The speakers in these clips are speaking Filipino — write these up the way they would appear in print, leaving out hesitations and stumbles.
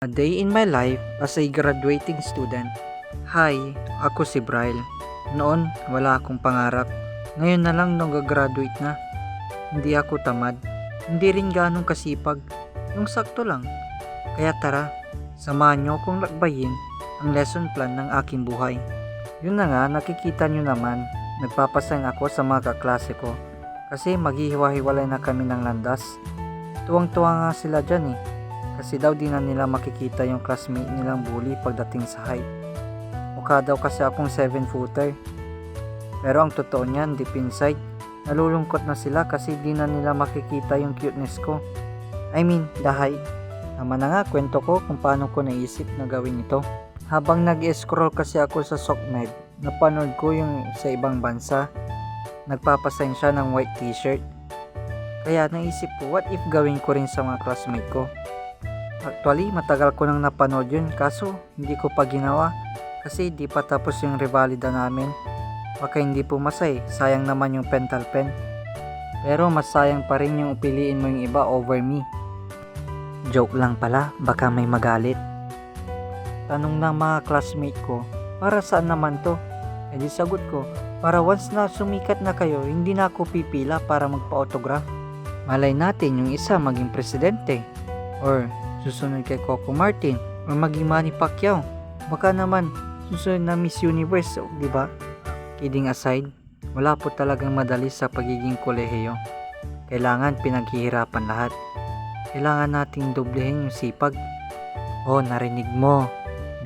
A day in my life as a graduating student. Hi, ako si Bryle. Noon, wala akong pangarap. Ngayon na lang nung gagraduate na. Hindi ako tamad. Hindi rin ganong kasipag. Yung sakto lang. Kaya tara, samahan nyo akong lakbayin ang lesson plan ng aking buhay. Yun na nga, nakikita nyo naman, nagpapasayang ako sa mga kaklase ko. Kasi maghihiwa-hiwalay na kami ng landas. Tuwang-tuwa nga sila dyan kasi daw di na nila makikita yung classmate nilang bully pagdating sa height. Mukha daw kasi akong 7-footer. Pero ang totoo niyan, deep inside, nalulungkot na sila kasi di na nila makikita yung cuteness ko. I mean, the height. Tama na nga, kwento ko kung paano ko naisip na gawin ito. Habang nag-scroll kasi ako sa SOCMED, napanood ko yung sa ibang bansa, nagpapasign siya ng white t-shirt. Kaya naisip ko, what if gawin ko rin sa mga classmate ko? Actually, matagal ko nang napanood yun, kaso hindi ko pa ginawa kasi di pa tapos yung revalida namin. Baka hindi pumasay, sayang naman yung pentel pen. Pero mas sayang pa rin yung piliin mo yung iba over me. Joke lang pala, baka may magalit. Tanong ng mga classmate ko, para saan naman to? E di sagot ko, para once na sumikat na kayo, hindi na ako pipila para magpa-autograph. Malay natin yung isa maging presidente, or susunod kay Coco Martin, or maging Manny Pacquiao. Baka naman susunod na Miss Universe, di ba? Kidding aside, wala po talagang madali sa pagiging kolehiyo. Kailangan pinaghihirapan lahat. Kailangan nating doblehin yung sipag. Oh, narinig mo.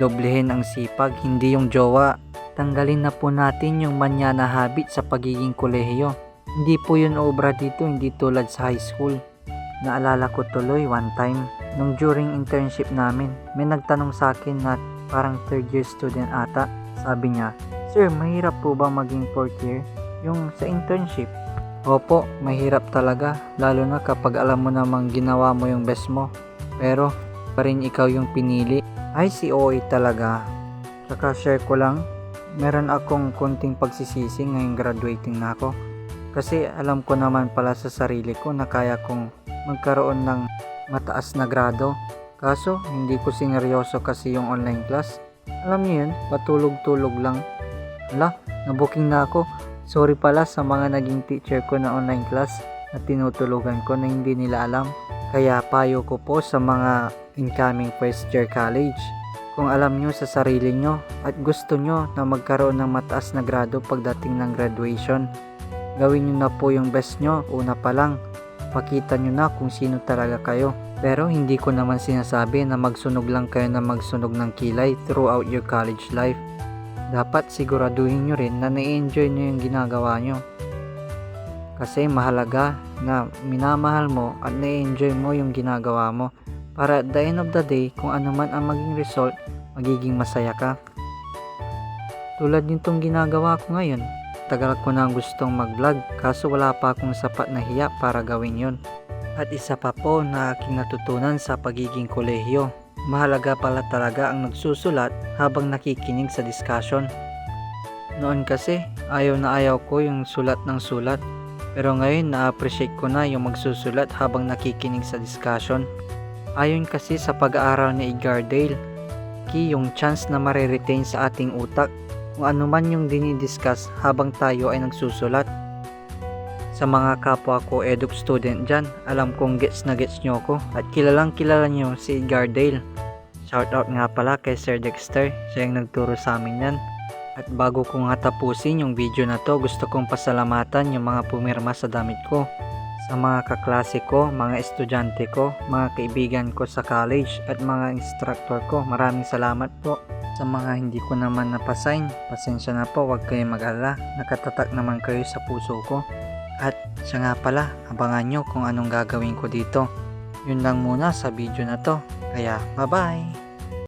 Doblehin ang sipag, hindi yung jowa. Tanggalin na po natin yung manyana habit sa pagiging kolehiyo. Hindi po yun obra dito, hindi tulad sa high school. Naalala ko tuloy one time, nung during internship namin, may nagtanong sa akin na parang third year student ata. Sabi niya, "Sir, mahirap po ba maging fourth year? Yung sa internship?" Opo, mahirap talaga, lalo na kapag alam mo namang ginawa mo yung best mo. Pero, pa rin ikaw yung pinili. Ay, si OA talaga. Saka share ko lang, meron akong konting pagsisisi ngayong graduating na ako. Kasi alam ko naman pala sa sarili ko na kaya kong magkaroon ng mataas na grado. Kaso, hindi ko sineryoso kasi yung online class. Alam niyo yun, patulog-tulog lang. Ala, nabooking na ako. Sorry pala sa mga naging teacher ko na online class na tinutulugan ko na hindi nila alam. Kaya payo ko po sa mga incoming first year college. Kung alam nyo sa sarili nyo at gusto nyo na magkaroon ng mataas na grado pagdating ng graduation, gawin nyo na po yung best nyo una pa lang. Pakita nyo na kung sino talaga kayo. Pero hindi ko naman sinasabi na magsunog lang kayo na magsunog ng kilay throughout your college life. Dapat siguraduhin nyo rin na na-enjoy nyo yung ginagawa nyo. Kasi mahalaga na minamahal mo at na-enjoy mo yung ginagawa mo. Para at the end of the day, kung ano man ang maging result, magiging masaya ka. Tulad nitong ginagawa ko ngayon. Tagal ko na gustong mag-vlog kaso wala pa akong sapat na hiya para gawin yon. At isa pa po na aking natutunan sa pagiging kolehiyo, mahalaga pala talaga ang nagsusulat habang nakikinig sa discussion. Noon kasi ayaw na ayaw ko yung sulat ng sulat, pero ngayon na-appreciate ko na yung magsusulat habang nakikinig sa discussion. Ayon kasi sa pag-aaral ni Edgar Dale, key yung chance na mariretain sa ating utak kung ano man yung dinidiscuss habang tayo ay nagsusulat. Sa mga kapwa ko edu student dyan, alam kong gets na gets nyo ko at kilalang kilala nyo si Edgar Dale. Shoutout nga pala kay Sir Dexter, siya yung nagturo sa amin yan. At bago ko nga tapusin yung video na to, gusto kong pasalamatan yung mga pumirma sa damit ko. Sa mga kaklase ko, mga estudyante ko, mga kaibigan ko sa college at mga instructor ko, maraming salamat po. Sa mga hindi ko naman napasign, pasensya na po, huwag kayong mag-alala, nakatatak naman kayo sa puso ko. At siya nga pala, abangan nyo kung anong gagawin ko dito. Yun lang muna sa video na to, kaya bye bye!